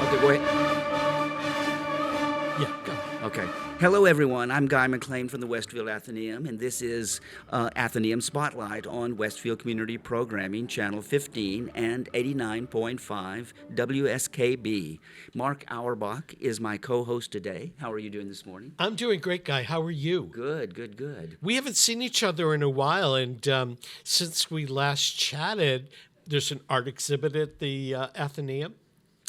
Okay, go ahead. Yeah, go. Okay. Hello, everyone. I'm Guy McClain from the Westfield Athenaum, and this is Athenaum Spotlight on Westfield Community Programming, Channel 15 and 89.5 WSKB. Mark Auerbach is my co-host today. How are you doing this morning? I'm doing great, Guy. How are you? Good, good, good. We haven't seen each other in a while, and since we last chatted, there's an art exhibit at the Athenaum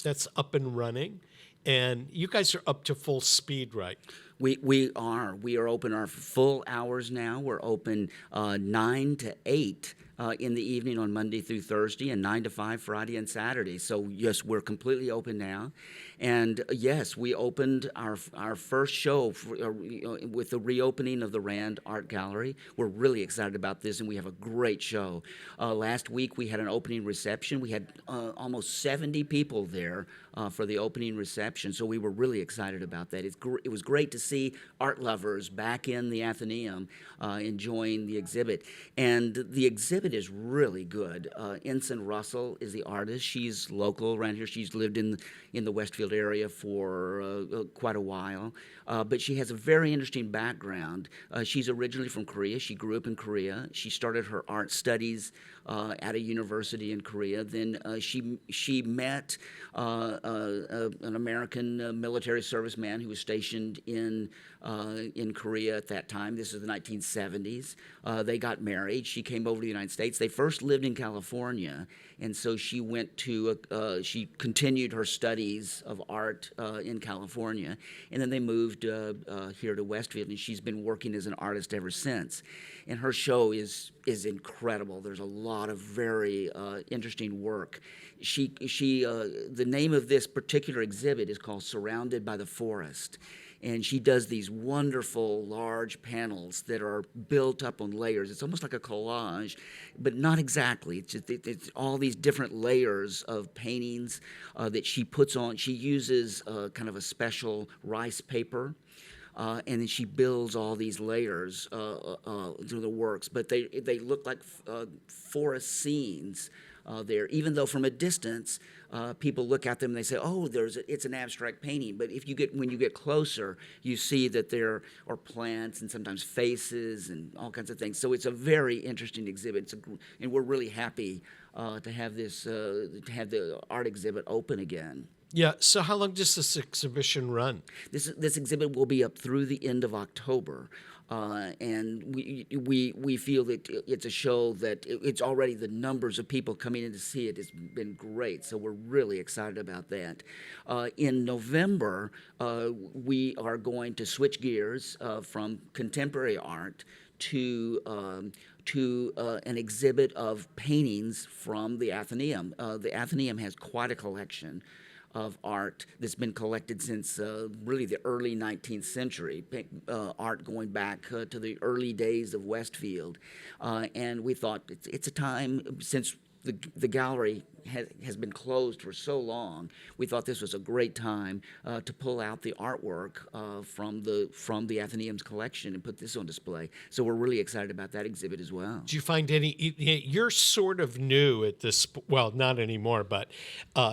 that's up and running, and you guys are up to full speed, right? We are. We are open our full hours now. We're open 9 to 8 in the evening on Monday through Thursday, and 9 to 5 Friday and Saturday. So, yes, we're completely open now. And, yes, we opened our first show with the reopening of the Rand Art Gallery. We're really excited about this, and we have a great show. Last week, we had an opening reception. We had almost 70 people there for the opening reception, so we were really excited about that. It was great to see art lovers back in the Athenaum enjoying the exhibit. And the exhibit is really good. Ensign Russell is the artist. She's local around here. She's lived in the Westfield area for quite a while. But she has a very interesting background. She's originally from Korea. She grew up in Korea. She started her art studies at a university in Korea. Then she met an American military serviceman who was stationed in Korea at that time. This is the 1970s. They got married. She came over to the United States. They first lived in California, and so she she continued her studies of art in California, and then they moved here to Westfield, and she's been working as an artist ever since. And her show is incredible. There's a lot of very interesting work. The name of this particular exhibit is called Surrounded by the Forest. And she does these wonderful large panels that are built up on layers. It's almost like a collage, but not exactly. It's all these different layers of paintings that she puts on. She uses kind of a special rice paper. And then she builds all these layers through the works, but they look like forest scenes there. Even though from a distance, people look at them and they say, "Oh, it's an abstract painting." But when you get closer, you see that there are plants and sometimes faces and all kinds of things. So it's a very interesting exhibit, and we're really happy to have the art exhibit open again. Yeah, so how long does this exhibition run? This exhibit will be up through the end of October, and we feel that it's a show that it's already the numbers of people coming in to see it has been great, so we're really excited about that. In November, we are going to switch gears from contemporary art to an exhibit of paintings from the Athenaum. The Athenaum has quite a collection of art that's been collected since really the early 19th century, art going back to the early days of Westfield. And we thought it's a time, since the gallery has been closed for so long, we thought this was a great time to pull out the artwork from the Athenaum's collection and put this on display. So we're really excited about that exhibit as well. Do you find you're sort of new at this, well, not anymore, but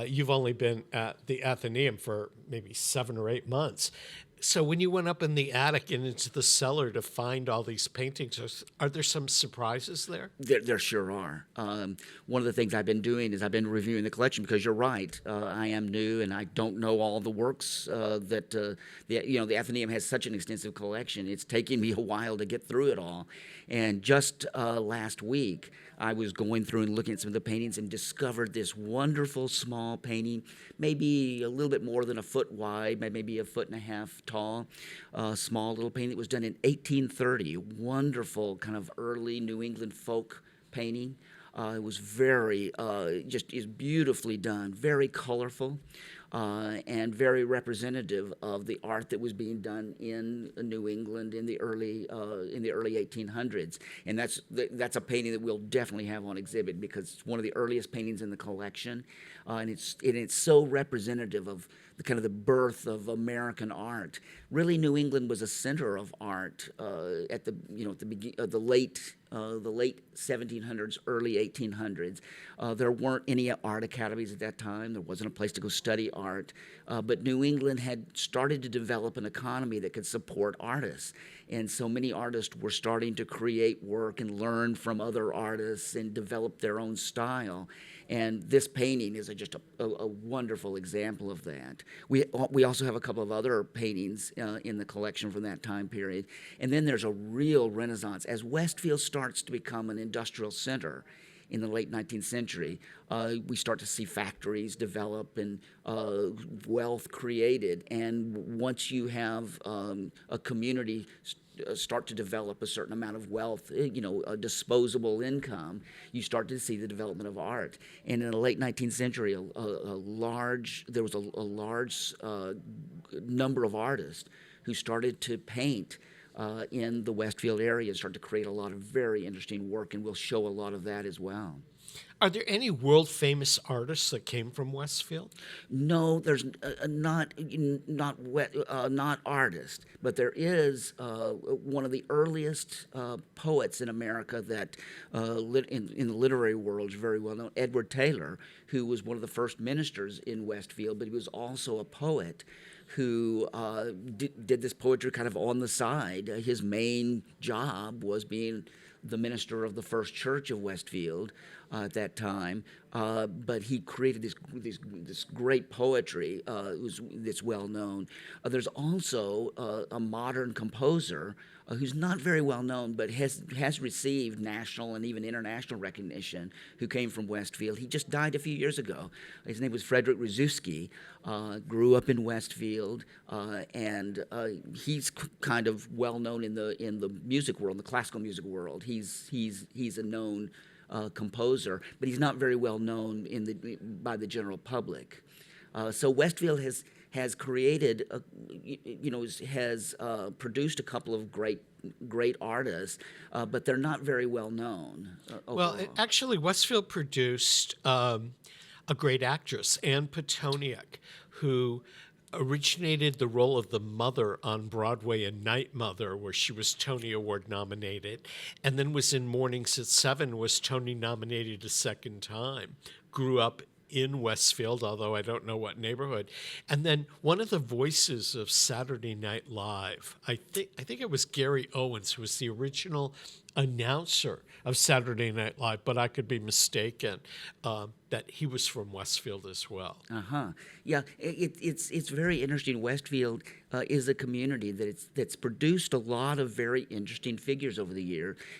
you've only been at the Athenaum for maybe 7 or 8 months. So when you went up in the attic and into the cellar to find all these paintings, are there some surprises there? There sure are. One of the things I've been doing is I've been reviewing the collection, because you're right. I am new and I don't know all the works that the Athenaum has such an extensive collection. It's taking me a while to get through it all. And just last week, I was going through and looking at some of the paintings and discovered this wonderful small painting, maybe a little bit more than a foot wide, maybe a foot and a half tall, small little painting that was done in 1830. Wonderful kind of early New England folk painting. It was very, just is beautifully done, very colorful. And very representative of the art that was being done in New England in the early 1800s. And that's a painting that we'll definitely have on exhibit, because it's one of the earliest paintings in the collection, and it's so representative of the birth of American art. Really, New England was a center of art at the late the late 1700s, early 1800s. There weren't any art academies at that time. There wasn't a place to go study art. But New England had started to develop an economy that could support artists. And so many artists were starting to create work and learn from other artists and develop their own style. And this painting is just a wonderful example of that. We also have a couple of other paintings in the collection from that time period. And then there's a real renaissance. As Westfield starts to become an industrial center in the late 19th century, we start to see factories develop and wealth created. And once you have a community start to develop a certain amount of wealth, a disposable income, you start to see the development of art. And in the late 19th century, there was a large number of artists who started to paint in the Westfield area and started to create a lot of very interesting work, and we'll show a lot of that as well. Are there any world-famous artists that came from Westfield? No, there's not artists, but there is one of the earliest poets in America that in the literary world is very well known, Edward Taylor, who was one of the first ministers in Westfield, but he was also a poet who did this poetry kind of on the side. His main job was being the minister of the First Church of Westfield at that time, but he created this great poetry that's well known. There's also a modern composer who's not very well known, but has received national and even international recognition, who came from Westfield. He just died a few years ago. His name was Frederick Rzewski. Grew up in Westfield, and he's kind of well known in the music world, the classical music world. He's a known composer, but he's not very well known by the general public. So Westfield has created, has produced a couple of great artists, but they're not very well known. Well, actually, Westfield produced a great actress, Anne Petoniak, who originated the role of the mother on Broadway in Night Mother, where she was Tony Award nominated, and then was in Mornings at 7, was Tony nominated a second time. Grew up in Westfield, although I don't know what neighborhood. And then one of the voices of Saturday Night Live, I think it was Gary Owens, who was the original announcer of Saturday Night Live, but I could be mistaken, that he was from Westfield as well. Yeah, it's very interesting. Westfield is a community that's produced a lot of very interesting figures over the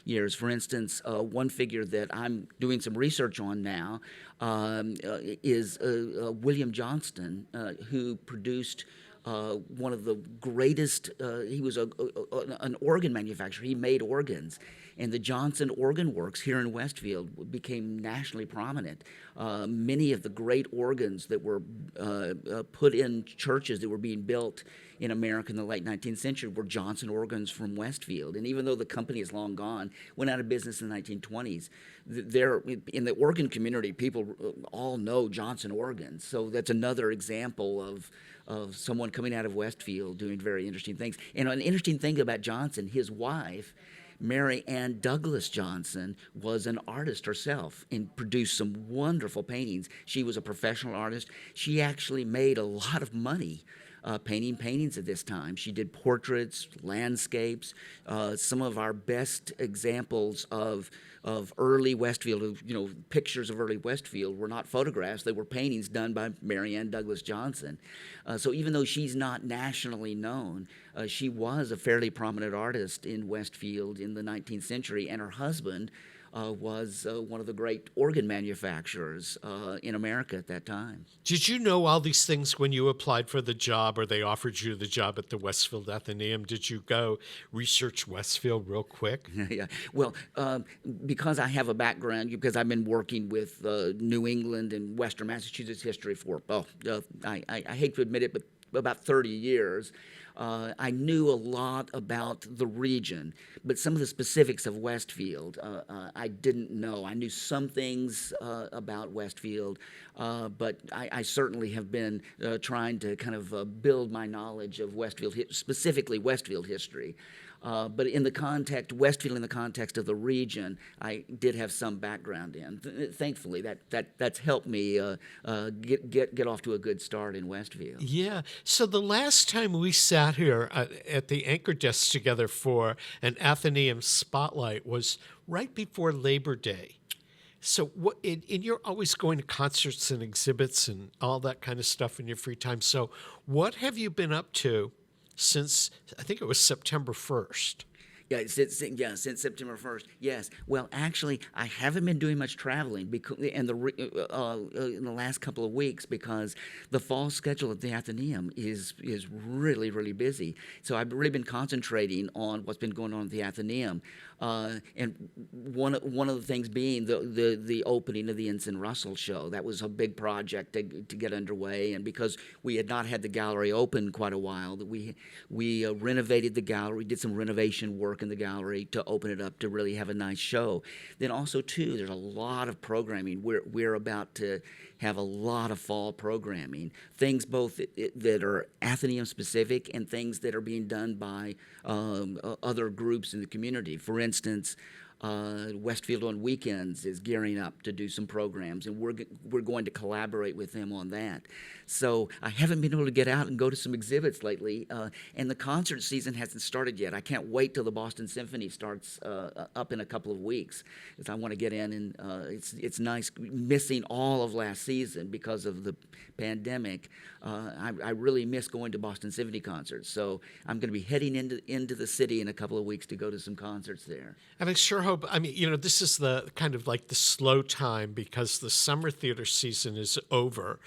years. For instance, one figure that I'm doing some research on now is William Johnston, who produced one of the greatest. He was an organ manufacturer. He made organs, and the Johnson Organ Works here in Westfield became nationally prominent. Many of the great organs that were put in churches that were being built in America in the late 19th century were Johnson organs from Westfield. And even though the company is long gone, went out of business in the 1920s, in the organ community, people all know Johnson organs. So that's another example of someone coming out of Westfield doing very interesting things. And an interesting thing about Johnson, his wife, Mary Ann Douglas Johnson, was an artist herself and produced some wonderful paintings. She was a professional artist. She actually made a lot of money painting paintings at this time. She did portraits, landscapes. Some of our best examples of early Westfield, pictures of early Westfield were not photographs. They were paintings done by Mary Ann Douglas Johnson. So even though she's not nationally known, she was a fairly prominent artist in Westfield in the 19th century, and her husband was one of the great organ manufacturers in America at that time. Did you know all these things when you applied for the job, or they offered you the job at the Westfield Athenaum? Did you go research Westfield real quick? Yeah. Well, because I have a background, because I've been working with New England and Western Massachusetts history for, I hate to admit it, but about 30 years. I knew a lot about the region, but some of the specifics of Westfield I didn't know. I knew some things about Westfield, but I certainly have been trying to kind of build my knowledge of Westfield, specifically Westfield history. But in the context, Westfield in the context of the region, I did have some background in. Thankfully, that's helped me get off to a good start in Westfield. Yeah. So the last time we sat here at the anchor desk together for an Athenaum spotlight was right before Labor Day. So what? And you're always going to concerts and exhibits and all that kind of stuff in your free time. So what have you been up to since, I think it was September 1st? Yeah, since September 1st. Yes. Well, actually, I haven't been doing much traveling in the last couple of weeks because the fall schedule at the Athenaum is really, really busy. So I've really been concentrating on what's been going on at the Athenaum. And one of the things being the opening of the Ensign Russell show. That was a big project to get underway, and because we had not had the gallery open quite a while, that we renovated the gallery, did some renovation work in the gallery to open it up to really have a nice show. Then also too, there's a lot of programming. We're about to have a lot of fall programming, things both that are Athenaeum specific and things that are being done by other groups in the community. For instance, Westfield on Weekends is gearing up to do some programs, and we're going to collaborate with them on that. So I haven't been able to get out and go to some exhibits lately, and the concert season hasn't started yet. I can't wait till the Boston Symphony starts up in a couple of weeks, because I want to get in, and it's nice missing all of last season because of the pandemic. I really miss going to Boston Symphony concerts, so I'm going to be heading into the city in a couple of weeks to go to some concerts there. And I sure hope, I mean, this is the kind of like the slow time because the summer theater season is over,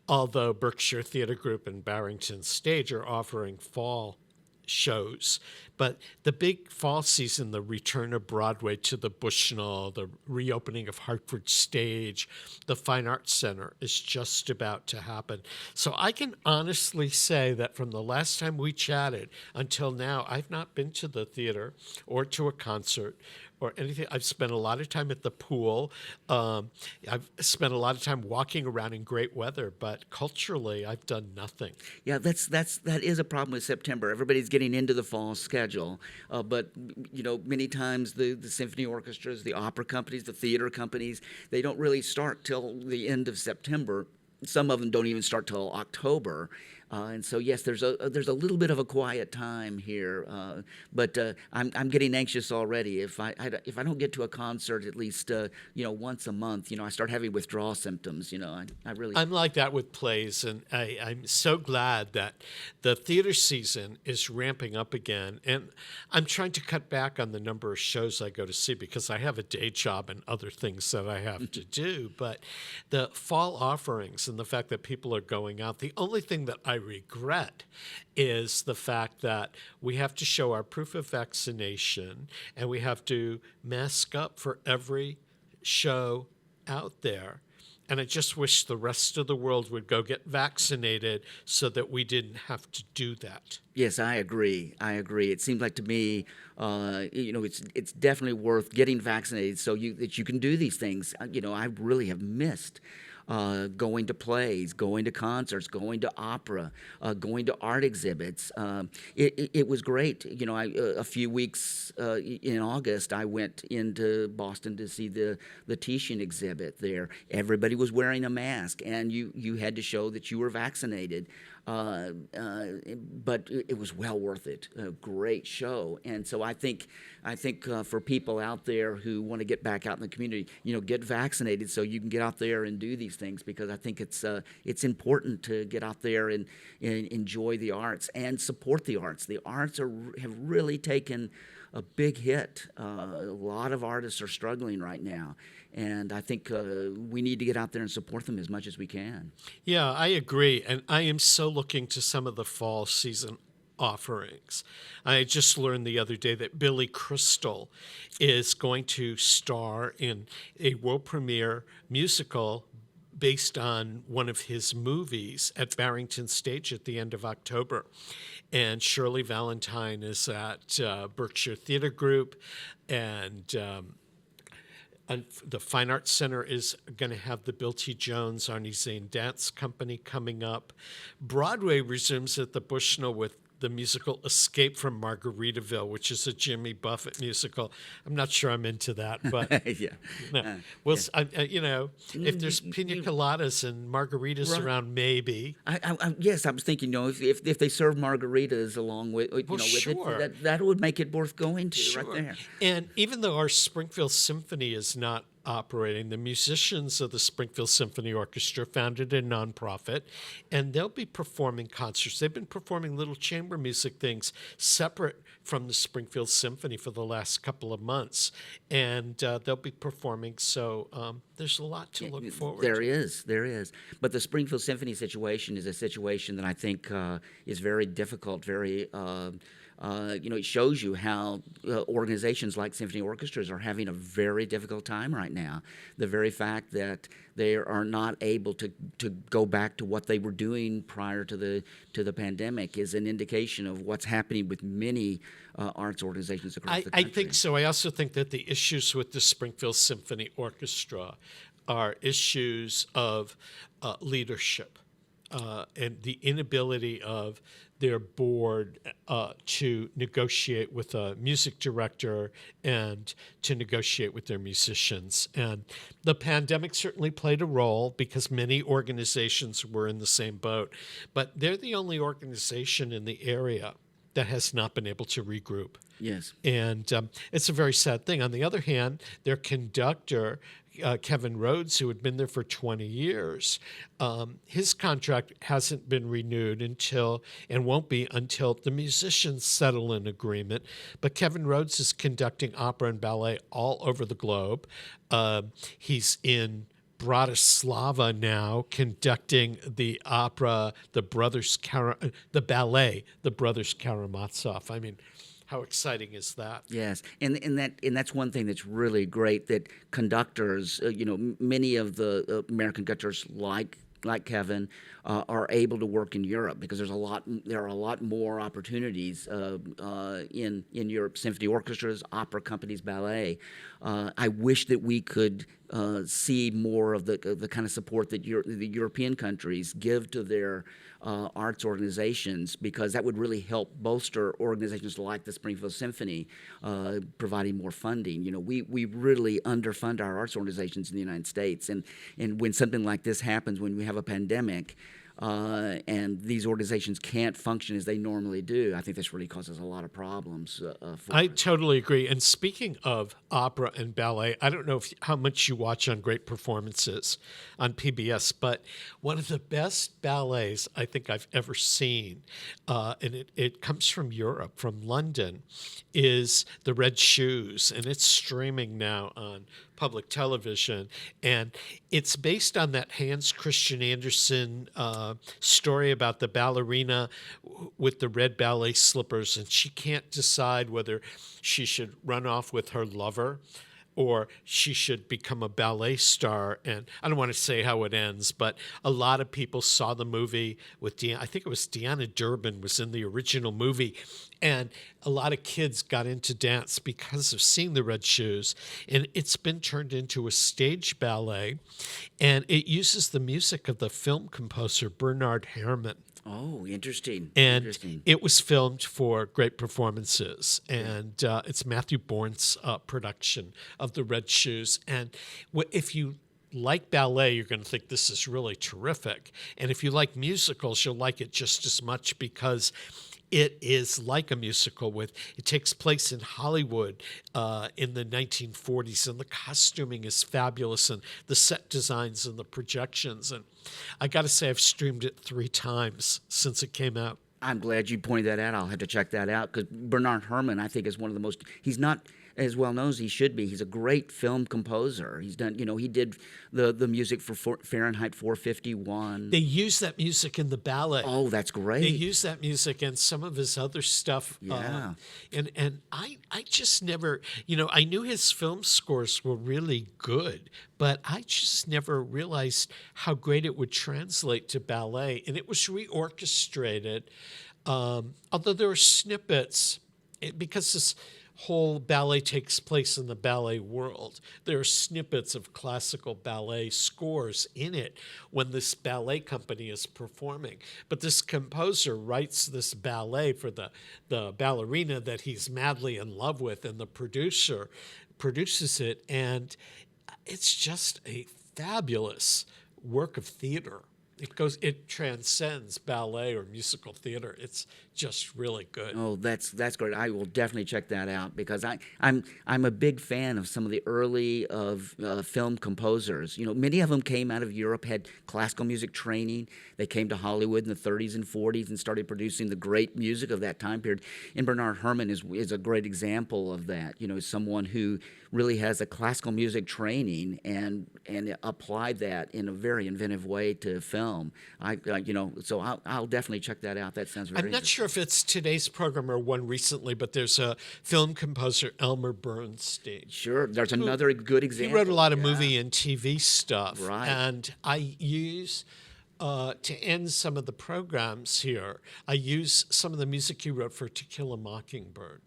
although Berkshire Theater Group and Barrington Stage are offering fall shows. But the big fall season, the return of Broadway to the Bushnell, the reopening of Hartford Stage, the Fine Arts Center is just about to happen. So I can honestly say that from the last time we chatted until now, I've not been to the theater or to a concert or anything. I've spent a lot of time at the pool. I've spent a lot of time walking around in great weather, but culturally, I've done nothing. Yeah, that is a problem with September. Everybody's getting into the fall schedule, but many times the symphony orchestras, the opera companies, the theater companies, they don't really start till the end of September. Some of them don't even start till October. And so, yes, there's a little bit of a quiet time here, but I'm getting anxious already. If I don't get to a concert at least once a month, I start having withdrawal symptoms. I'm like that with plays, and I'm so glad that the theater season is ramping up again. And I'm trying to cut back on the number of shows I go to see because I have a day job and other things that I have to do. But the fall offerings and the fact that people are going out, the only thing that I regret is the fact that we have to show our proof of vaccination and we have to mask up for every show out there. And I just wish the rest of the world would go get vaccinated so that we didn't have to do that. Yes, I agree. It seems like to me, it's definitely worth getting vaccinated so that you can do these things. I really have missed going to plays, going to concerts, going to opera, going to art exhibits. It was great. A few weeks in August, I went into Boston to see the Titian exhibit there. Everybody was wearing a mask, and you had to show that you were vaccinated. But it was well worth it. A great show, and so I think for people out there who want to get back out in the community, get vaccinated so you can get out there and do these things, because I think it's important to get out there and enjoy the arts and support the arts. The arts have really taken a big hit. A lot of artists are struggling right now, and I think we need to get out there and support them as much as we can. Yeah, I agree, and I am so looking to some of the fall season offerings. I just learned the other day that Billy Crystal is going to star in a world premiere musical based on one of his movies at Barrington Stage at the end of October. And Shirley Valentine is at Berkshire Theater Group, and the Fine Arts Center is going to have the Bill T. Jones, Arnie Zane Dance Company coming up. Broadway resumes at the Bushnell with the musical Escape from Margaritaville, which is a Jimmy Buffett musical. I'm not sure I'm into that, but Yeah. no. If there's pina coladas and margaritas Right. around, maybe. Yes, I was thinking, if they serve margaritas along with, with sure. it, that would make it worth going to right there. And even though our Springfield Symphony is not operating, the musicians of the Springfield Symphony Orchestra founded a nonprofit, and they'll be performing concerts. They've been performing little chamber music things separate from the Springfield Symphony for the last couple of months, and they'll be performing. So there's a lot to look forward to. There is. But the Springfield Symphony situation is a situation that I think is very difficult, very it shows you how organizations like symphony orchestras are having a very difficult time right now. The very fact that they are not able to go back to what they were doing prior to the pandemic is an indication of what's happening with many arts organizations across the country. I think so. I also think that the issues with the Springfield Symphony Orchestra are issues of leadership and the inability of their board to negotiate with a music director and to negotiate with their musicians. And the pandemic certainly played a role because many organizations were in the same boat. But they're the only organization in the area that has not been able to regroup. Yes. And it's a very sad thing. On the other hand, their conductor, Kevin Rhodes, who had been there for 20 years, his contract hasn't been renewed and won't be until the musicians settle an agreement. But Kevin Rhodes is conducting opera and ballet all over the globe. He's in Bratislava now, conducting the opera, the ballet, the Brothers Karamazov. I mean, how exciting is that? Yes, and that's one thing that's really great, that conductors, many of the American conductors like Kevin are able to work in Europe because there are a lot more opportunities in Europe. Symphony orchestras, opera companies, ballet. I wish that we could see more of the kind of support that the European countries give to their arts organizations, because that would really help bolster organizations like the Springfield Symphony, providing more funding. We really underfund our arts organizations in the United States, and when something like this happens, when we have a pandemic, and these organizations can't function as they normally do, I think this really causes a lot of problems. I totally agree. And speaking of opera and ballet, I don't know how much you watch on Great Performances on PBS, but one of the best ballets I think I've ever seen, and it comes from Europe, from London, is The Red Shoes, and it's streaming now on public television, and it's based on that Hans Christian Andersen story about the ballerina with the red ballet slippers, and she can't decide whether she should run off with her lover or she should become a ballet star. And I don't want to say how it ends, but a lot of people saw the movie with I think it was Deanna Durbin was in the original movie. And a lot of kids got into dance because of seeing The Red Shoes. And it's been turned into a stage ballet. And it uses the music of the film composer Bernard Herrmann. Oh, interesting. And it was filmed for Great Performances, and it's Matthew Bourne's production of The Red Shoes. And if you like ballet, you're going to think this is really terrific. And if you like musicals, you'll like it just as much, because it is like a musical. It takes place in Hollywood in the 1940s, and the costuming is fabulous, and the set designs and the projections. And I got to say, I've streamed it 3 times since it came out. I'm glad you pointed that out. I'll have to check that out, because Bernard Herrmann, I think, is one of the most. He's not as well known as he should be. He's a great film composer. He's done, he did the music for Fahrenheit 451. They use that music in the ballet. Oh, that's great. They use that music in some of his other stuff. Yeah. And I just never, I knew his film scores were really good, but I just never realized how great it would translate to ballet. And it was reorchestrated, although there were snippets, because this whole ballet takes place in the ballet world. There are snippets of classical ballet scores in it when this ballet company is performing. But this composer writes this ballet for the ballerina that he's madly in love with, and the producer produces it, and it's just a fabulous work of theater. It transcends ballet or musical theater. It's just really good. Oh, that's great. I will definitely check that out, because I'm a big fan of some of the early film composers. Many of them came out of Europe, had classical music training. They came to Hollywood in the 30s and 40s and started producing the great music of that time period. And Bernard Herrmann is a great example of that. Someone who really has a classical music training and applied that in a very inventive way to film. So I'll definitely check that out. That sounds very I'm not sure if it's today's program or one recently, but there's a film composer, Elmer Bernstein. Sure, there's another good example. He wrote a lot of movie and TV stuff. Right. And I use, to end some of the programs here, I use some of the music he wrote for To Kill a Mockingbird.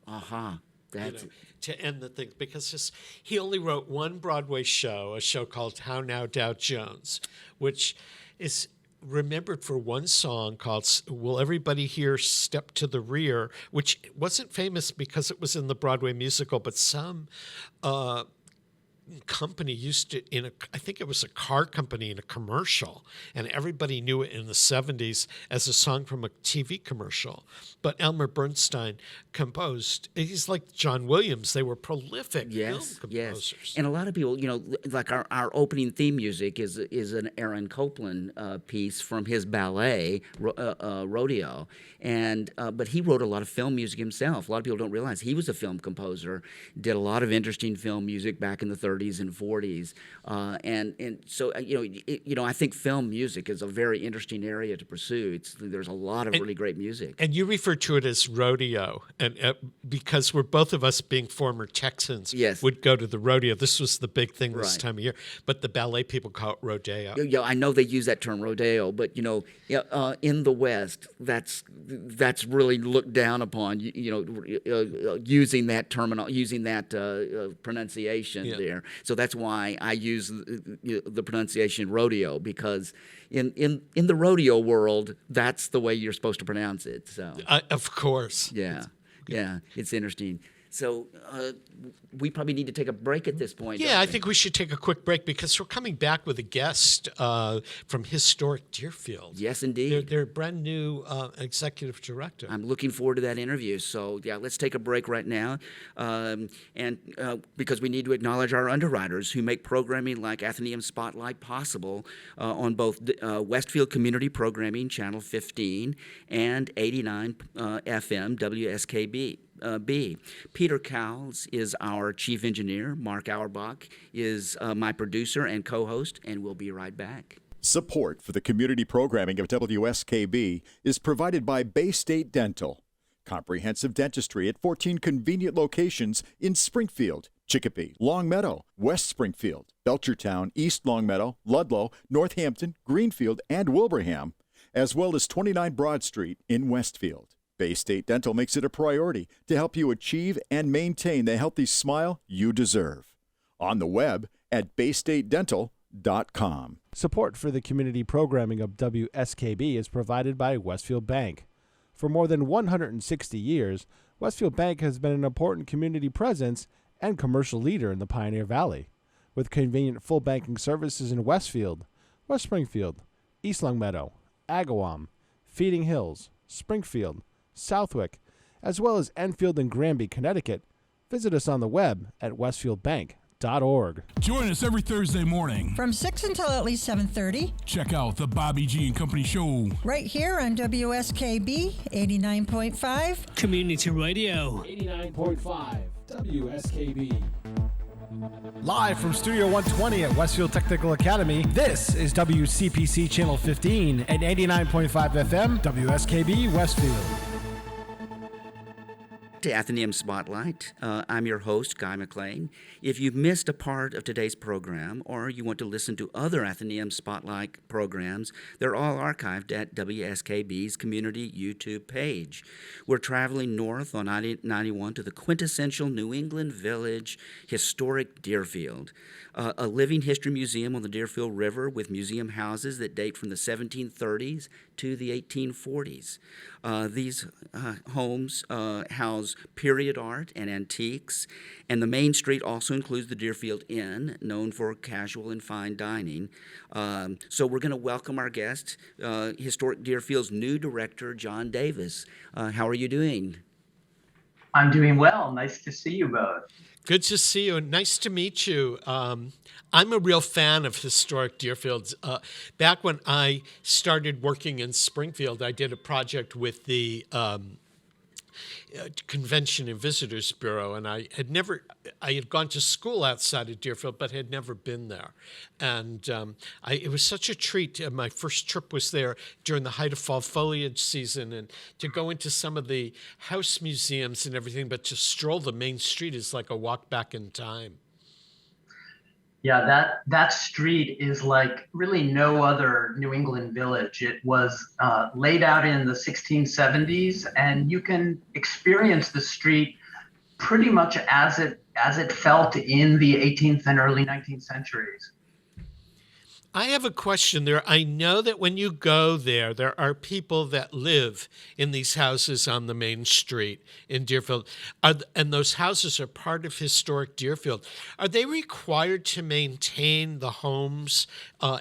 Uh-huh. That's to end the thing, because he only wrote one Broadway show, a show called How Now Dow Jones, which is remembered for one song called Will Everybody Here Step to the Rear, which wasn't famous because it was in the Broadway musical, but some company used it I think it was a car company in a commercial, and everybody knew it in the 70s as a song from a TV commercial. But Elmer Bernstein composed. He's like John Williams. They were prolific film composers. Yes. And a lot of people, like our opening theme music is an Aaron Copland piece from his ballet, Rodeo. But he wrote a lot of film music himself. A lot of people don't realize he was a film composer, did a lot of interesting film music back in the 30s and 40s. So I think film music is a very interesting area to pursue. There's a lot of really great music. And you refer to it as rodeo, and because we're both of us being former Texans, yes, would go to the rodeo. This was the big thing this time of year. But the ballet people call it rodeo. Yeah, I know they use that term rodeo, but in the West, that's really looked down upon. Using that pronunciation there. So that's why I use the pronunciation rodeo, because in the rodeo world, that's the way you're supposed to pronounce it. So of course, yeah, it's interesting. So we probably need to take a break at this point. Yeah, I think we should take a quick break, because we're coming back with a guest from Historic Deerfield. Yes, indeed. They're a brand new executive director. I'm looking forward to that interview. So, let's take a break right now. Because we need to acknowledge our underwriters who make programming like Athenaum Spotlight possible on both Westfield Community Programming, Channel 15, and 89 FM WSKB. Peter Cowles is our chief engineer. Mark Auerbach is my producer and co-host, and we'll be right back. Support for the community programming of WSKB is provided by Bay State Dental. Comprehensive dentistry at 14 convenient locations in Springfield, Chicopee, Longmeadow, West Springfield, Belchertown, East Longmeadow, Ludlow, Northampton, Greenfield, and Wilbraham, as well as 29 Broad Street in Westfield. Bay State Dental makes it a priority to help you achieve and maintain the healthy smile you deserve. On the web at baystatedental.com. Support for the community programming of WSKB is provided by Westfield Bank. For more than 160 years, Westfield Bank has been an important community presence and commercial leader in the Pioneer Valley. With convenient full banking services in Westfield, West Springfield, East Longmeadow, Agawam, Feeding Hills, Springfield, Southwick, as well as Enfield and Granby, Connecticut, visit us on the web at westfieldbank.com. wsfd-lp.org. Join us every Thursday morning from 6 until at least 7:30. Check out the Bobby G and Company Show right here on WSKB 89.5 Community Radio. 89.5 WSKB. Live from Studio 120 at Westfield Technical Academy, this is WCPC Channel 15 and 89.5 FM WSKB Westfield. To Athenaum Spotlight. I'm your host, Guy McClain. If you've missed a part of today's program or you want to listen to other Athenaum Spotlight programs, they're all archived at WSKB's community YouTube page. We're traveling north on 91 to the quintessential New England village, Historic Deerfield, a living history museum on the Deerfield River with museum houses that date from the 1730s to the 1840s. These homes house period art and antiques, and the main street also includes the Deerfield Inn, known for casual and fine dining. So we're going to welcome our guest, Historic Deerfield's new director, John Davis. How are you doing? I'm doing well. Nice to see you both. Good to see you. Nice to meet you. I'm a real fan of Historic Deerfield. Back when I started working in Springfield, I did a project with the Convention and Visitors Bureau, and I had gone to school outside of Deerfield, but had never been there. And it was such a treat. My first trip was there during the height of fall foliage season, and to go into some of the house museums and everything, but to stroll the main street is like a walk back in time. Yeah, that street is like really no other New England village. It was laid out in the 1670s, and you can experience the street pretty much as it felt in the 18th and early 19th centuries. I have a question there. I know that when you go there, there are people that live in these houses on the main street in Deerfield, and those houses are part of Historic Deerfield. Are they required to maintain the homes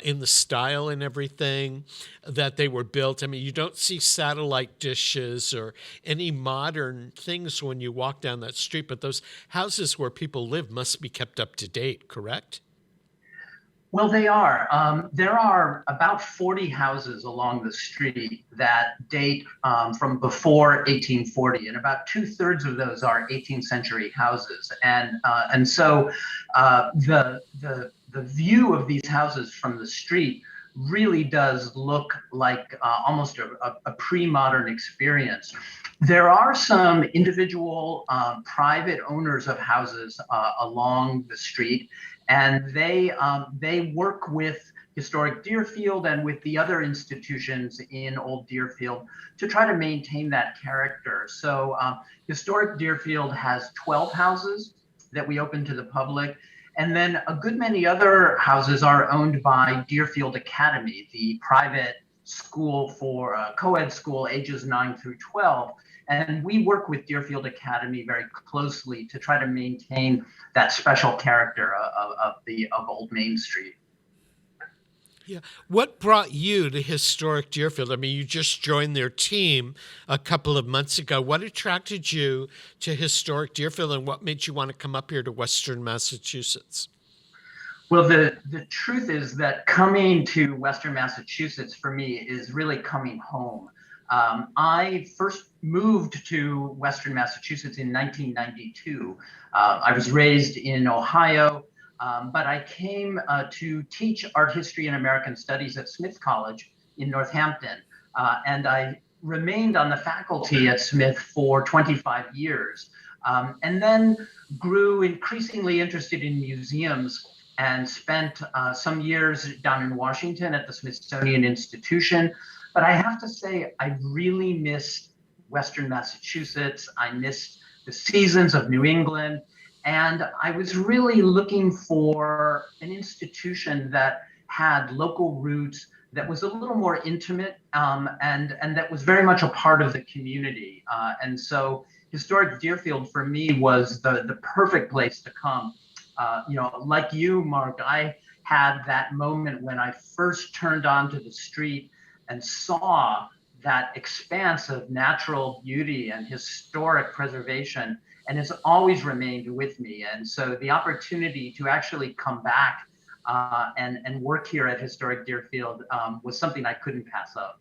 in the style and everything that they were built? I mean, you don't see satellite dishes or any modern things when you walk down that street, but those houses where people live must be kept up to date, correct? Well, they are. There are about 40 houses along the street that date from before 1840, and about 2/3 of those are 18th century houses. And so the view of these houses from the street really does look like almost a pre-modern experience. There are some individual private owners of houses along the street, and they work with Historic Deerfield and with the other institutions in Old Deerfield to try to maintain that character. So Historic Deerfield has 12 houses that we open to the public. And then a good many other houses are owned by Deerfield Academy, the private school for co-ed school ages 9 through 12. And we work with Deerfield Academy very closely to try to maintain that special character of Old Main Street. Yeah. What brought you to Historic Deerfield? I mean, you just joined their team a couple of months ago. What attracted you to Historic Deerfield, and what made you want to come up here to Western Massachusetts? Well, the truth is that coming to Western Massachusetts for me is really coming home. I first moved to Western Massachusetts in 1992. I was raised in Ohio, but I came to teach art history and American studies at Smith College in Northampton. And I remained on the faculty at Smith for 25 years, and then grew increasingly interested in museums and spent some years down in Washington at the Smithsonian Institution. But I have to say, I really missed Western Massachusetts. I missed the seasons of New England. And I was really looking for an institution that had local roots, that was a little more intimate, and that was very much a part of the community. And so Historic Deerfield for me was the perfect place to come. Like you, Mark, I had that moment when I first turned onto the street and saw that expanse of natural beauty and historic preservation, and has always remained with me. And so the opportunity to actually come back and work here at Historic Deerfield was something I couldn't pass up.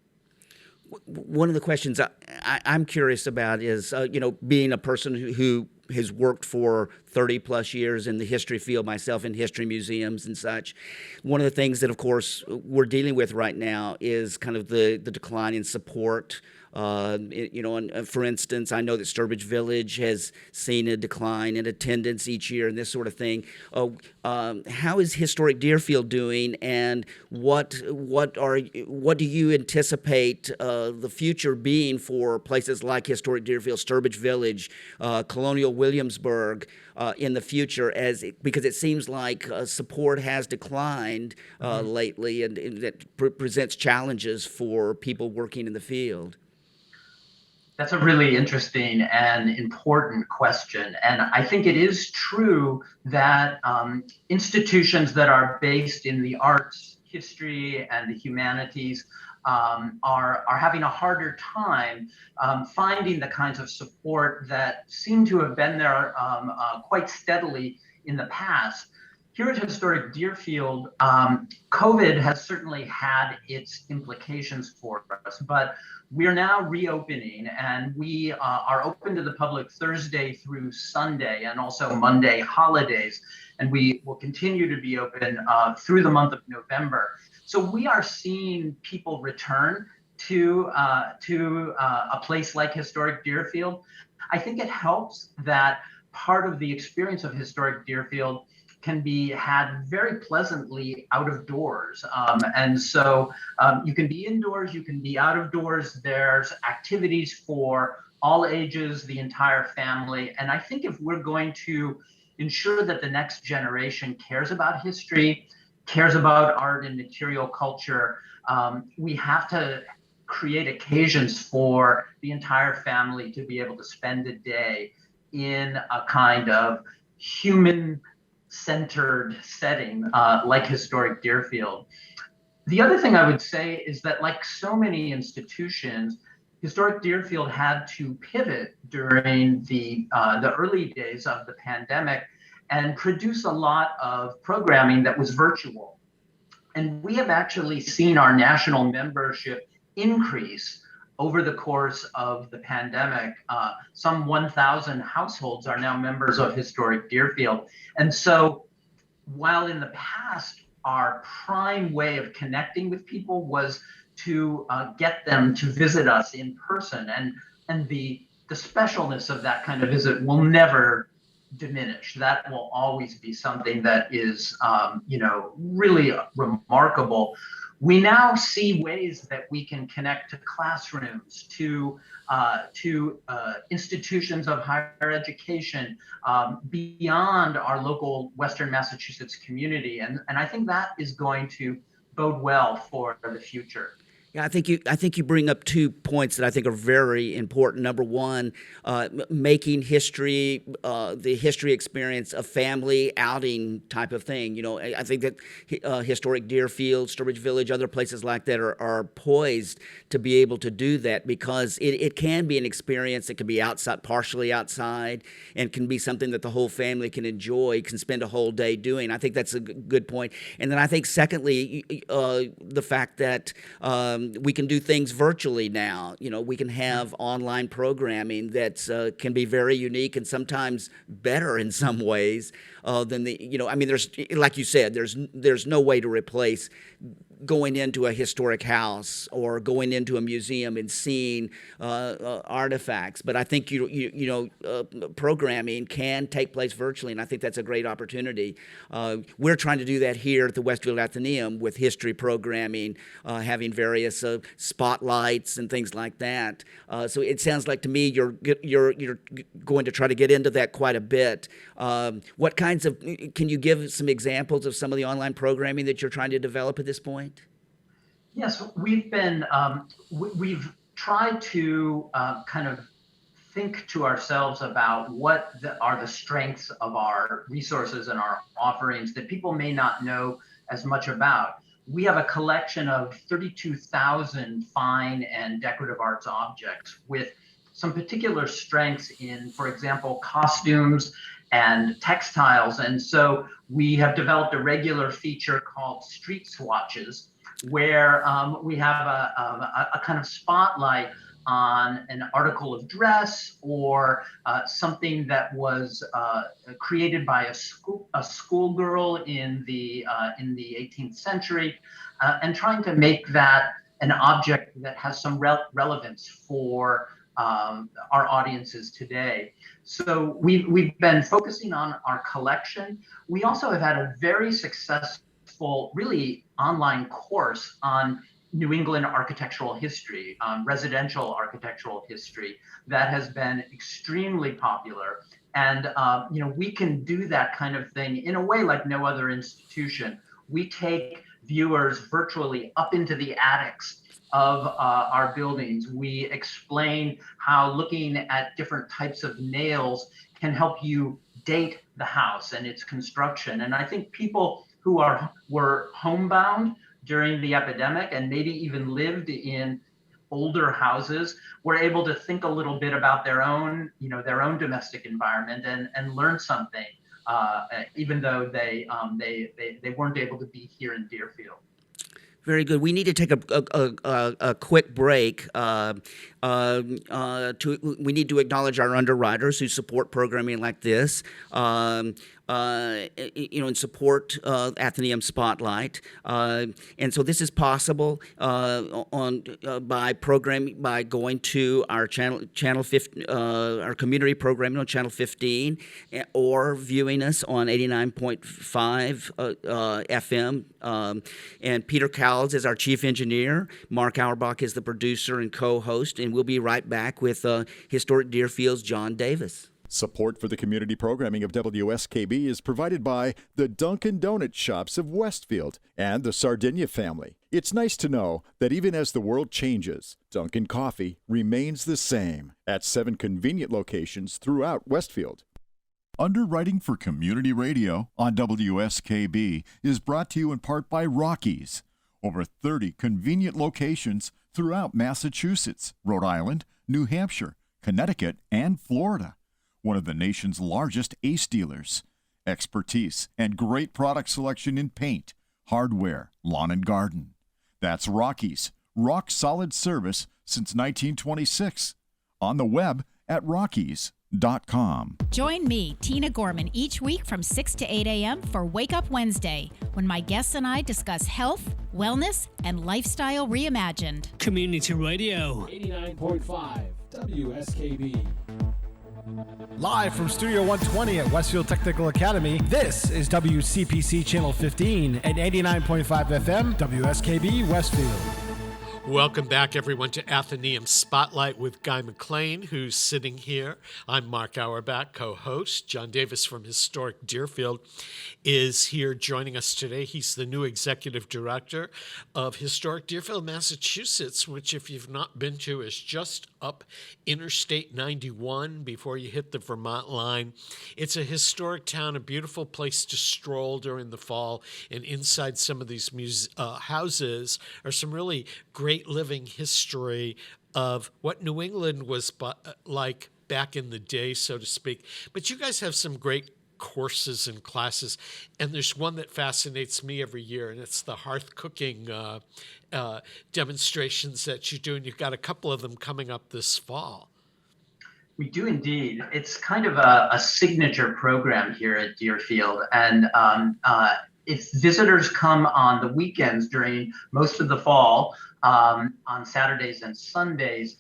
One of the questions I'm curious about is, being a person who has worked for 30 plus years in the history field myself, in history museums and such. One of the things that, of course, we're dealing with right now is kind of the decline in support. And for instance, I know that Sturbridge Village has seen a decline in attendance each year and this sort of thing. How is Historic Deerfield doing, and what do you anticipate the future being for places like Historic Deerfield, Sturbridge Village, Colonial Williamsburg in the future, because it seems like support has declined lately, and that presents challenges for people working in the field? That's a really interesting and important question. And I think it is true that institutions that are based in the arts, history, and the humanities are having a harder time finding the kinds of support that seem to have been there quite steadily in the past. Here at Historic Deerfield, COVID has certainly had its implications for us, but we're now reopening, and we are open to the public Thursday through Sunday, and also Monday holidays, and we will continue to be open through the month of November. So we are seeing people return to a place like Historic Deerfield. I think it helps that part of the experience of Historic Deerfield can be had very pleasantly out of doors. And so you can be indoors, you can be out of doors. There's activities for all ages, the entire family. And I think if we're going to ensure that the next generation cares about history, cares about art and material culture, we have to create occasions for the entire family to be able to spend a day in a kind of human-centered setting like Historic Deerfield. The other thing I would say is that, like so many institutions, Historic Deerfield had to pivot during the early days of the pandemic and produce a lot of programming that was virtual. And we have actually seen our national membership increase over the course of the pandemic. Some 1,000 households are now members of Historic Deerfield. And so while in the past, our prime way of connecting with people was to get them to visit us in person, and the specialness of that kind of visit will never diminish. That will always be something that is, really remarkable. We now see ways that we can connect to classrooms, to institutions of higher education, beyond our local Western Massachusetts community, and I think that is going to bode well for the future. Yeah, I think you bring up 2 points that I think are very important. Number one, making history, the history experience, a family outing type of thing. I think that Historic Deerfield, Sturbridge Village, other places like that are poised to be able to do that, because it can be an experience that can be outside, partially outside, and can be something that the whole family can enjoy, can spend a whole day doing. I think that's a good point. And then I think secondly, the fact that we can do things virtually now. We can have online programming that can be very unique and sometimes better in some ways than there's, like you said, there's no way to replace going into a historic house or going into a museum and seeing artifacts. But I think programming can take place virtually, and I think that's a great opportunity. We're trying to do that here at the Westfield Athenaum with history programming, having various spotlights and things like that. So it sounds like to me you're going to try to get into that quite a bit. What kinds of, can you give some examples of some of the online programming that you're trying to develop at this point? Yes, we've tried to kind of think to ourselves about what are the strengths of our resources and our offerings that people may not know as much about. we have a collection of 32,000 fine and decorative arts objects with some particular strengths in, for example, costumes and textiles. And so we have developed a regular feature called Street Swatches, where we have a kind of spotlight on an article of dress or something that was created by a schoolgirl in the 18th century, and trying to make that an object that has some relevance for our audiences today. So we've been focusing on our collection. We also have had a very successful, really online course on New England architectural history, residential architectural history, that has been extremely popular. And we can do that kind of thing in a way like no other institution. We take viewers virtually up into the attics of our buildings. We explain how looking at different types of nails can help you date the house and its construction. And I think people who were homebound during the epidemic and maybe even lived in older houses were able to think a little bit about their own domestic environment and learn something, even though they weren't able to be here in Deerfield. Very good. We need to take a quick break. We need to acknowledge our underwriters who support programming like this. And support Athenaum Spotlight, and so this is possible by going to our channel 15, our community programming on channel 15, or viewing us on 89.5 FM. And Peter Cowles is our chief engineer. Mark Auerbach is the producer and co-host, and we'll be right back with Historic Deerfield's John Davis. Support for the community programming of WSKB is provided by the Dunkin' Donut Shops of Westfield and the Sardinia family. It's nice to know that even as the world changes, Dunkin' Coffee remains the same at 7 convenient locations throughout Westfield. Underwriting for Community Radio on WSKB is brought to you in part by Rockies. Over 30 convenient locations throughout Massachusetts, Rhode Island, New Hampshire, Connecticut, and Florida. One of the nation's largest ACE dealers. Expertise and great product selection in paint, hardware, lawn and garden. That's Rockies. Rock solid service since 1926. On the web at rockies.com. Join me, Tina Gorman, each week from 6 to 8 a.m. for Wake Up Wednesday, when my guests and I discuss health, wellness, and lifestyle reimagined. Community Radio. 89.5 WSKB. Live from Studio 120 at Westfield Technical Academy, this is WCPC Channel 15 and 89.5 FM, WSKB Westfield. Welcome back, everyone, to Athenaum Spotlight with Guy McClain, who's sitting here. I'm Mark Auerbach, co-host. John Davis from Historic Deerfield is here joining us today. He's the new executive director of Historic Deerfield, Massachusetts, which, if you've not been to, is just up Interstate 91 before you hit the Vermont line. It's a historic town, a beautiful place to stroll during the fall, and inside some of these houses are some really great living history of what New England was like back in the day, so to speak. But you guys have some great courses and classes, and there's one that fascinates me every year, and it's the hearth cooking demonstrations that you do, and you've got a couple of them coming up this fall. We do indeed. It's kind of a signature program here at Deerfield, and if visitors come on the weekends during most of the fall, on Saturdays and Sundays,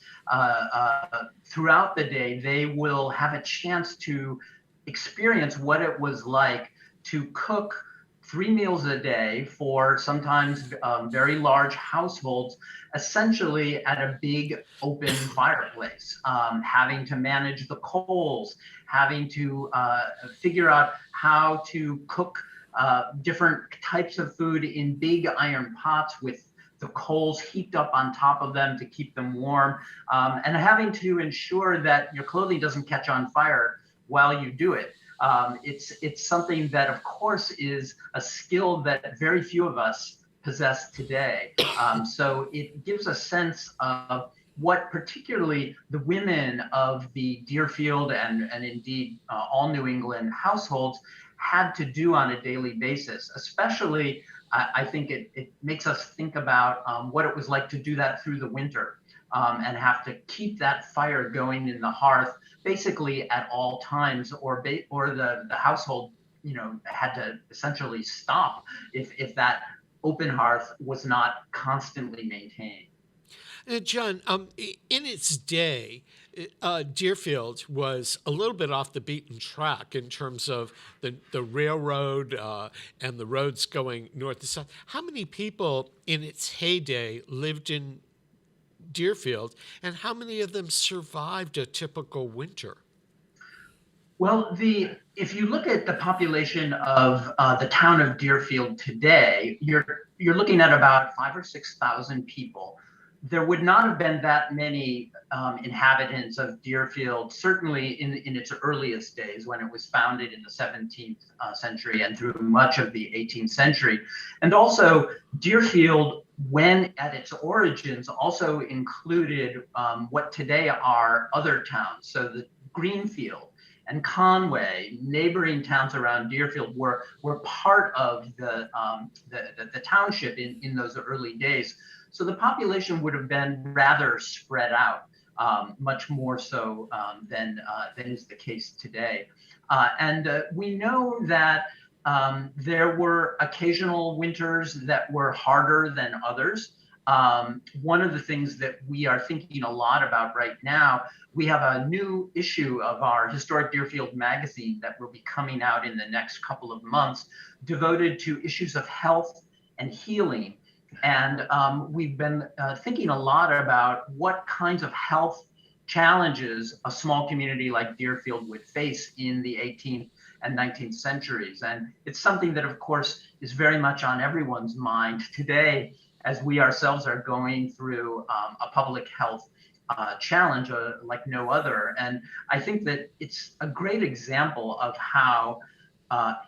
throughout the day, they will have a chance to experience what it was like to cook 3 meals a day for sometimes very large households, essentially at a big open fireplace, having to manage the coals, having to figure out how to cook different types of food in big iron pots with the coals heaped up on top of them to keep them warm, and having to ensure that your clothing doesn't catch on fire while you do it. It's something that, of course, is a skill that very few of us possess today. So it gives a sense of what particularly the women of the Deerfield and indeed all New England households had to do on a daily basis. Especially, I think it makes us think about what it was like to do that through the winter and have to keep that fire going in the hearth basically at all times, or the household, had to essentially stop if that open hearth was not constantly maintained. John, in its day, Deerfield was a little bit off the beaten track in terms of the railroad and the roads going north to south. How many people in its heyday lived in Deerfield, and how many of them survived a typical winter? Well, if you look at the population of the town of Deerfield today, you're looking at about 5,000 or 6,000 people. There would not have been that many inhabitants of Deerfield, certainly in its earliest days when it was founded in the 17th century and through much of the 18th century. And also, Deerfield, when at its origins, also included what today are other towns. So the Greenfield and Conway, neighboring towns around Deerfield, were part of the township in those early days. So the population would have been rather spread out, much more so than is the case today. And we know that there were occasional winters that were harder than others. One of the things that we are thinking a lot about right now, we have a new issue of our Historic Deerfield magazine that will be coming out in the next couple of months, devoted to issues of health and healing. And we've been thinking a lot about what kinds of health challenges a small community like Deerfield would face in the 18th and 19th centuries. And it's something that, of course, is very much on everyone's mind today, as we ourselves are going through a public health challenge like no other. And I think that it's a great example of how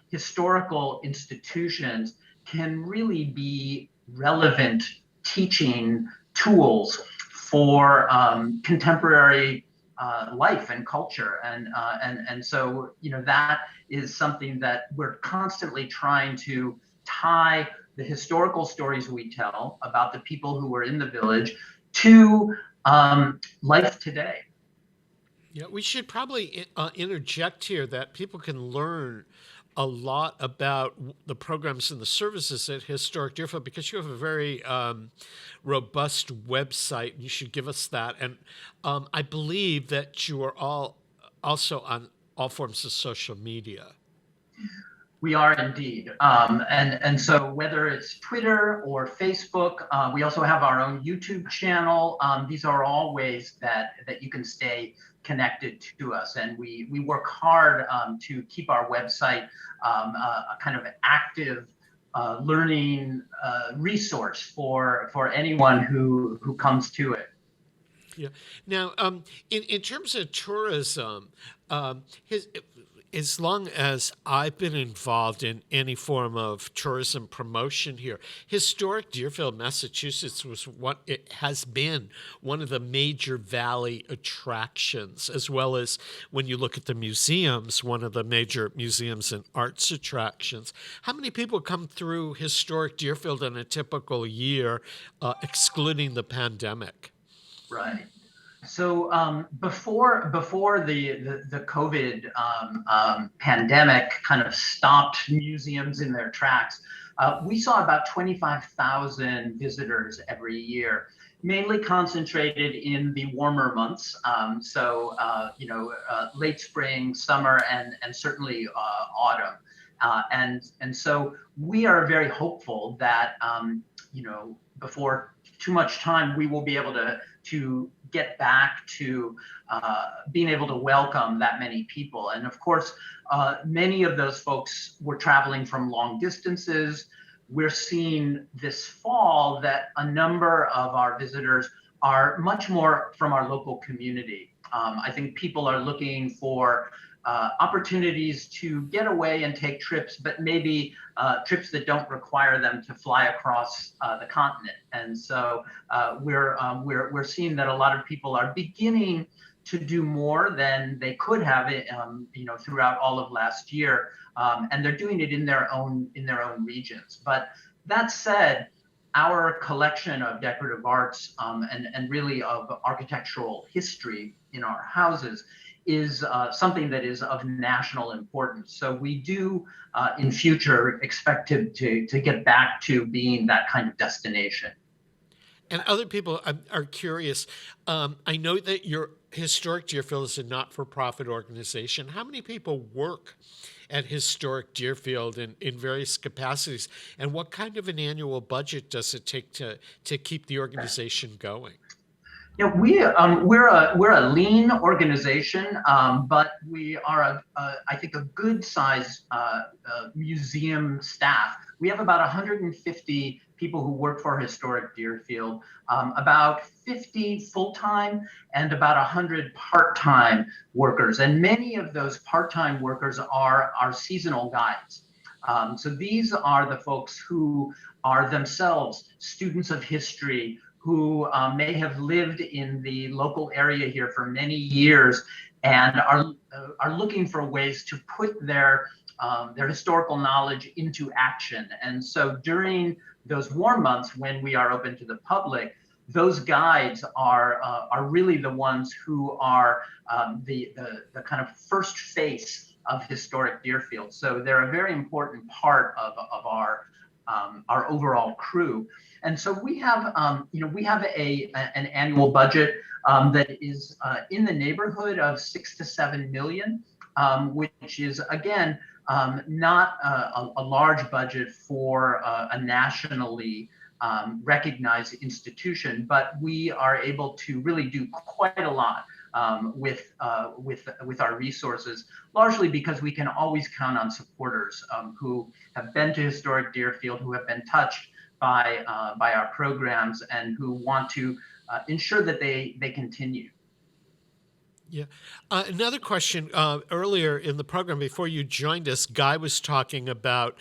historical institutions can really be relevant teaching tools for contemporary life and culture. And so, that is something that we're constantly trying to tie the historical stories we tell about the people who were in the village to life today. Yeah, we should probably interject here that people can learn a lot about the programs and the services at Historic Deerfield, because you have a very robust website, and you should give us that. And I believe that you are all also on all forms of social media. We are indeed. And so whether it's Twitter or Facebook, we also have our own YouTube channel. These are all ways that you can stay connected to us. And we work hard to keep our website a kind of active learning resource for anyone who comes to it. Yeah. Now, in terms of tourism, as long as I've been involved in any form of tourism promotion here, Historic Deerfield, Massachusetts has been one of the major valley attractions, as well as when you look at the museums, one of the major museums and arts attractions. How many people come through Historic Deerfield in a typical year, excluding the pandemic? Right. So before the COVID pandemic kind of stopped museums in their tracks, we saw about 25,000 visitors every year, mainly concentrated in the warmer months. Late spring, summer, and certainly autumn. And so we are very hopeful that before too much time, we will be able to get back to being able to welcome that many people. And of course, many of those folks were traveling from long distances. We're seeing this fall that a number of our visitors are much more from our local community. I think people are looking for opportunities to get away and take trips, but maybe trips that don't require them to fly across the continent. And so we're seeing that a lot of people are beginning to do more than they could have, throughout all of last year, and they're doing it in their own regions. But that said, our collection of decorative arts and really of architectural history in our houses is something that is of national importance. So we do in future expect to get back to being that kind of destination. And other people are curious. I know that your Historic Deerfield is a not-for-profit organization. How many people work at Historic Deerfield in various capacities? And what kind of an annual budget does it take to keep the organization going? Yeah, we're a lean organization, but we are I think a good size museum staff. We have about 150 people who work for Historic Deerfield, about 50 full-time and about 100 part-time workers. And many of those part-time workers are our seasonal guides. So these are the folks who are themselves students of history, who may have lived in the local area here for many years and are looking for ways to put their historical knowledge into action. And so during those warm months when we are open to the public, those guides are really the ones who are the kind of first face of Historic Deerfield. So they're a very important part of our overall crew. And so we have an annual budget that is in the neighborhood of $6 to $7 million, which is again not a large budget for a nationally recognized institution, but we are able to really do quite a lot with our resources, largely because we can always count on supporters who have been to Historic Deerfield, who have been touched by our programs, and who want to ensure that they continue. Yeah. Another question, earlier in the program, before you joined us, Guy was talking about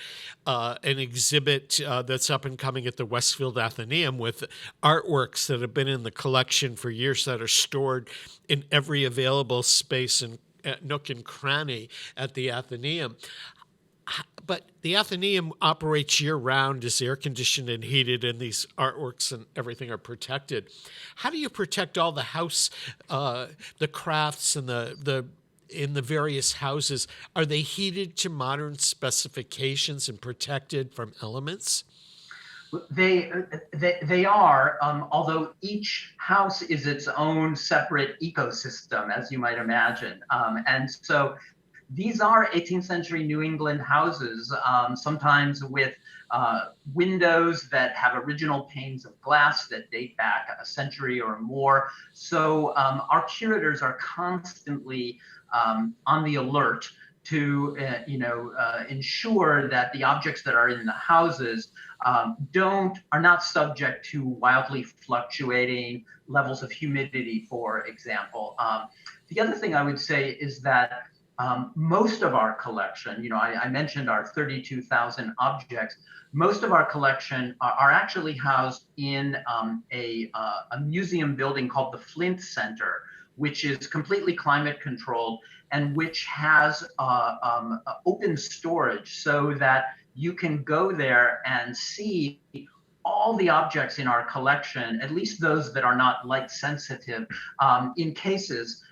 an exhibit that's up and coming at the Westfield Athenaum with artworks that have been in the collection for years that are stored in every available space and nook and cranny at the Athenaum. But the Athenaum operates year-round, is air-conditioned and heated, and these artworks and everything are protected. How do you protect all the house, the crafts and in the various houses? Are they heated to modern specifications and protected from elements? They are, although each house is its own separate ecosystem, as you might imagine. And so these are 18th century New England houses, sometimes with windows that have original panes of glass that date back a century or more. So our curators are constantly on the alert to ensure that the objects that are in the houses are not subject to wildly fluctuating levels of humidity, for example. The other thing I would say is that most of our collection, I mentioned our 32,000 objects. Most of our collection are actually housed in a museum building called the Flint Center, which is completely climate controlled and which has open storage so that you can go there and see all the objects in our collection, at least those that are not light sensitive, in cases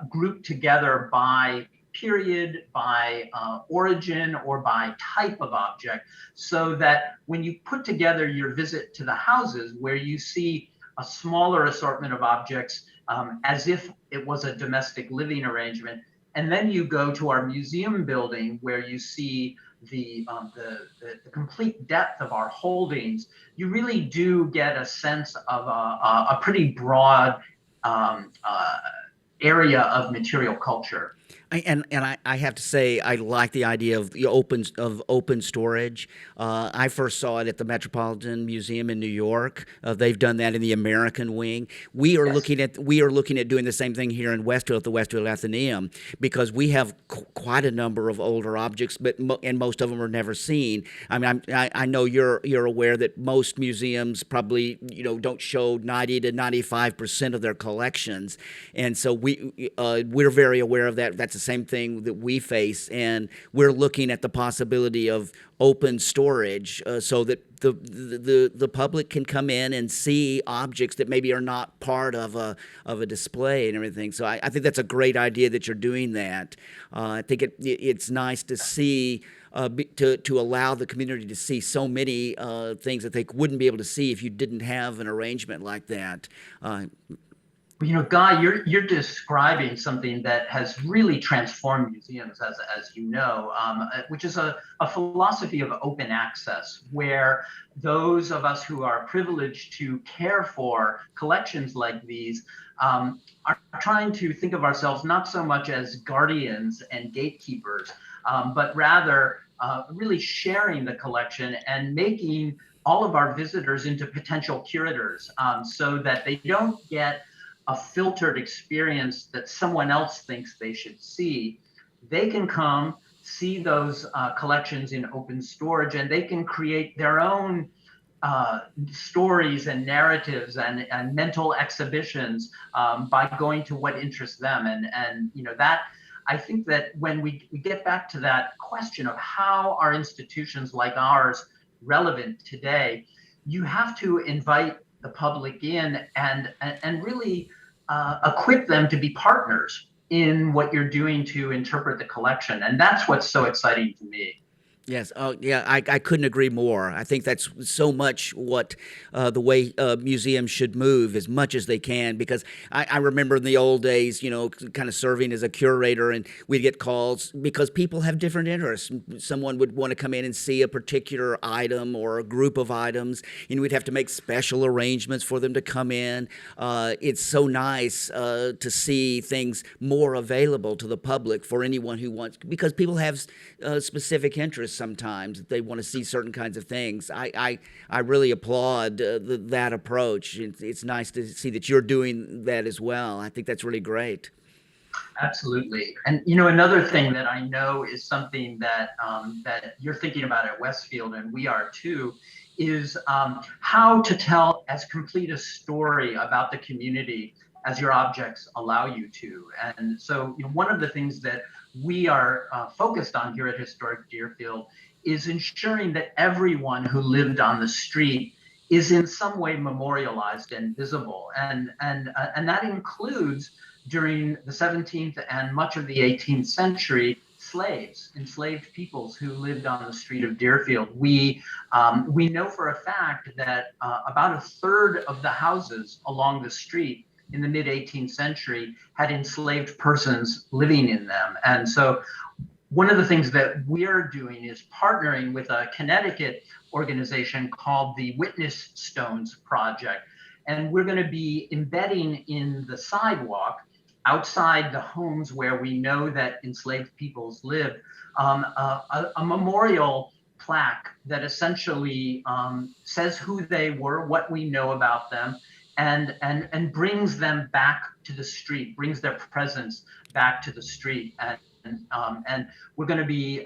grouped together by period, by origin, or by type of object, so that when you put together your visit to the houses where you see a smaller assortment of objects as if it was a domestic living arrangement, and then you go to our museum building where you see the complete depth of our holdings, you really do get a sense of a pretty broad area of material culture. I have to say I like the idea of the open storage. I first saw it at the Metropolitan Museum in New York. They've done that in the American wing. We are looking at doing the same thing here in Westfield at the Westfield Athenaum, because we have quite a number of older objects, and most of them are never seen. I mean, I know you're aware that most museums probably don't show 90 to 95% of their collections, and so we're very aware of that. That's the same thing that we face, and we're looking at the possibility of open storage so that the public can come in and see objects that maybe are not part of a display and everything. So I think that's a great idea that you're doing that. I think it's nice to see. To allow the community to see so many things that they wouldn't be able to see if you didn't have an arrangement like that. Guy, you're describing something that has really transformed museums, as you know, which is a philosophy of open access, where those of us who are privileged to care for collections like these are trying to think of ourselves not so much as guardians and gatekeepers, but rather really sharing the collection and making all of our visitors into potential curators, so that they don't get a filtered experience that someone else thinks they should see. They can come see those collections in open storage, and they can create their own stories and narratives and mental exhibitions by going to what interests them. And that, I think that when we get back to that question of how are institutions like ours relevant today, you have to invite the public in and really equip them to be partners in what you're doing to interpret the collection. And that's what's so exciting to me. Yes. Oh, yeah. I couldn't agree more. I think that's so much what the way museums should move as much as they can. Because I remember in the old days, kind of serving as a curator, and we'd get calls because people have different interests. Someone would want to come in and see a particular item or a group of items, and we'd have to make special arrangements for them to come in. It's so nice to see things more available to the public for anyone who wants, because people have specific interests. Sometimes they want to see certain kinds of things. I really applaud that approach. It's nice to see that you're doing that as well. I think that's really great. Absolutely. And another thing that I know is something that that you're thinking about at Westfield, and we are too, is how to tell as complete a story about the community as your objects allow you to. And so one of the things that we are focused on here at Historic Deerfield is ensuring that everyone who lived on the street is in some way memorialized and visible. And that includes, during the 17th and much of the 18th century, enslaved peoples who lived on the street of Deerfield. We know for a fact that about a third of the houses along the street in the mid-18th century had enslaved persons living in them. And so one of the things that we're doing is partnering with a Connecticut organization called the Witness Stones Project. And we're going to be embedding in the sidewalk outside the homes where we know that enslaved peoples lived, a memorial plaque that essentially says who they were, what we know about them, and brings them back to the street, brings their presence back to the street. And we're going to be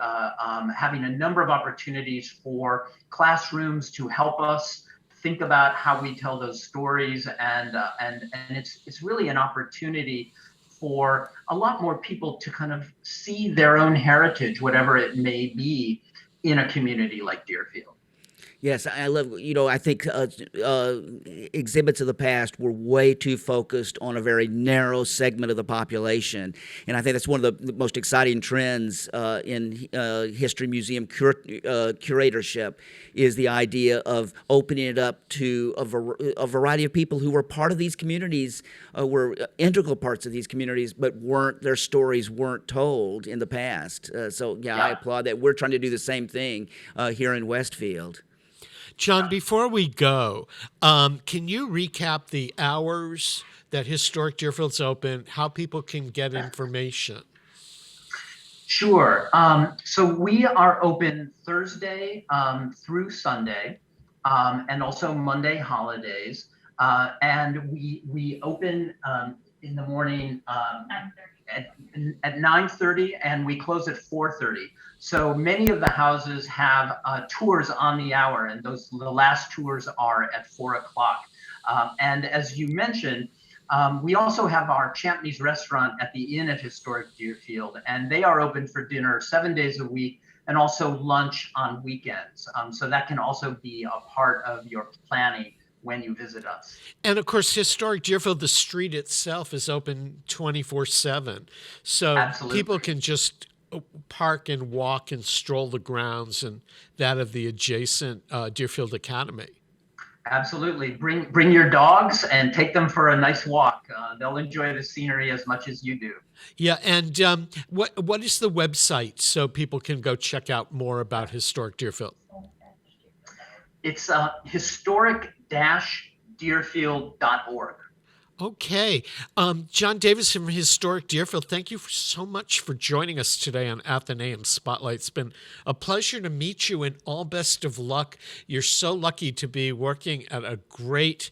having a number of opportunities for classrooms to help us think about how we tell those stories, and it's really an opportunity for a lot more people to kind of see their own heritage, whatever it may be, in a community like Deerfield. Yes, I love, I think exhibits of the past were way too focused on a very narrow segment of the population. And I think that's one of the most exciting trends in history museum curatorship, is the idea of opening it up to a variety of people who were part of these communities, were integral parts of these communities, but their stories weren't told in the past. I applaud that. We're trying to do the same thing here in Westfield. John, before we go, can you recap the hours that Historic Deerfield's open, how people can get information? Sure. So we are open Thursday through Sunday, and also Monday holidays. And we open in the morning at 9:30, and we close at 4:30. So many of the houses have tours on the hour, and the last tours are at 4 o'clock. And as you mentioned, we also have our Champney's restaurant at the Inn at Historic Deerfield, and they are open for dinner 7 days a week and also lunch on weekends. So that can also be a part of your planning when you visit us. And of course, Historic Deerfield, the street itself is open 24/7. So Absolutely. people can just park and walk and stroll the grounds and that of the adjacent Deerfield Academy. Absolutely. Bring your dogs and take them for a nice walk. They'll enjoy the scenery as much as you do. Yeah, and what is the website so people can go check out more about Historic Deerfield? It's historic-deerfield.org. Okay. John Davis from Historic Deerfield, thank you so much for joining us today on Athenaum Spotlight. It's been a pleasure to meet you and all best of luck. You're so lucky to be working at a great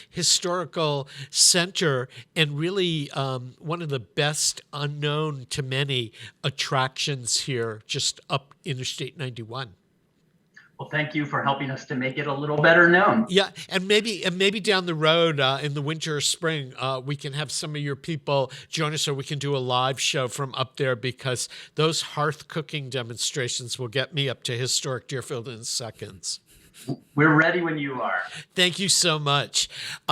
historical center and really one of the best unknown to many attractions here just up Interstate 91. Well, thank you for helping us to make it a little better known. Yeah, and maybe down the road in the winter or spring, we can have some of your people join us, or we can do a live show from up there, because those hearth cooking demonstrations will get me up to Historic Deerfield in seconds. We're ready when you are. Thank you so much.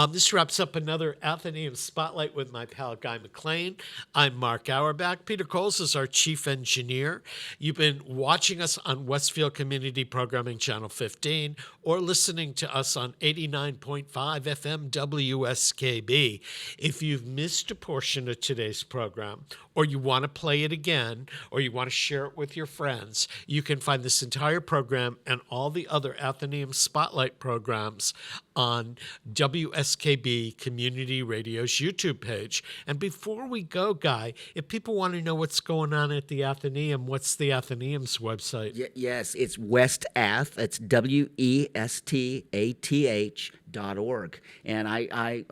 This wraps up another Athenaum Spotlight with my pal Guy McClain. I'm Mark Auerbach. Peter Coles is our chief engineer. You've been watching us on Westfield Community Programming Channel 15 or listening to us on 89.5 FM WSKB. If you've missed a portion of today's program, or you want to play it again, or you want to share it with your friends, you can find this entire program and all the other Athenaum Spotlight programs on WSKB Community Radio's YouTube page. And before we go, Guy, if people want to know what's going on at the Athenaum, what's the Athenaum's website? Yes, it's WestAth. It's WESTATH.org. And I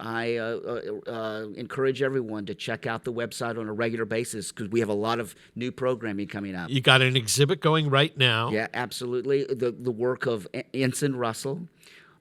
encourage everyone to check out the website on a regular basis, because we have a lot of new programming coming up. You got an exhibit going right now. Yeah, absolutely. The work of Ensign Russell.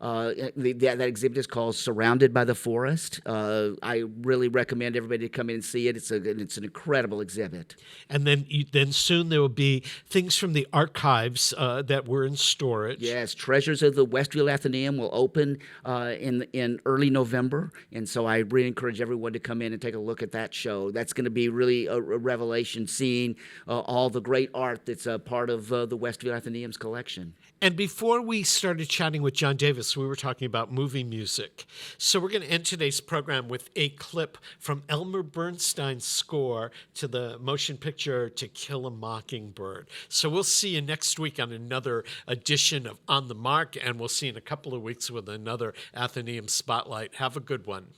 That exhibit is called Surrounded by the Forest. I really recommend everybody to come in and see it. It's an incredible exhibit. And then soon there will be things from the archives that were in storage. Yes, Treasures of the Westfield Athenaum will open in early November, and so I really encourage everyone to come in and take a look at that show. That's going to be really a revelation, seeing all the great art that's a part of the Westfield Athenaum's collection. And before we started chatting with John Davis, we were talking about movie music. So we're going to end today's program with a clip from Elmer Bernstein's score to the motion picture To Kill a Mockingbird. So we'll see you next week on another edition of On the Mark, and we'll see you in a couple of weeks with another Athenaum Spotlight. Have a good one.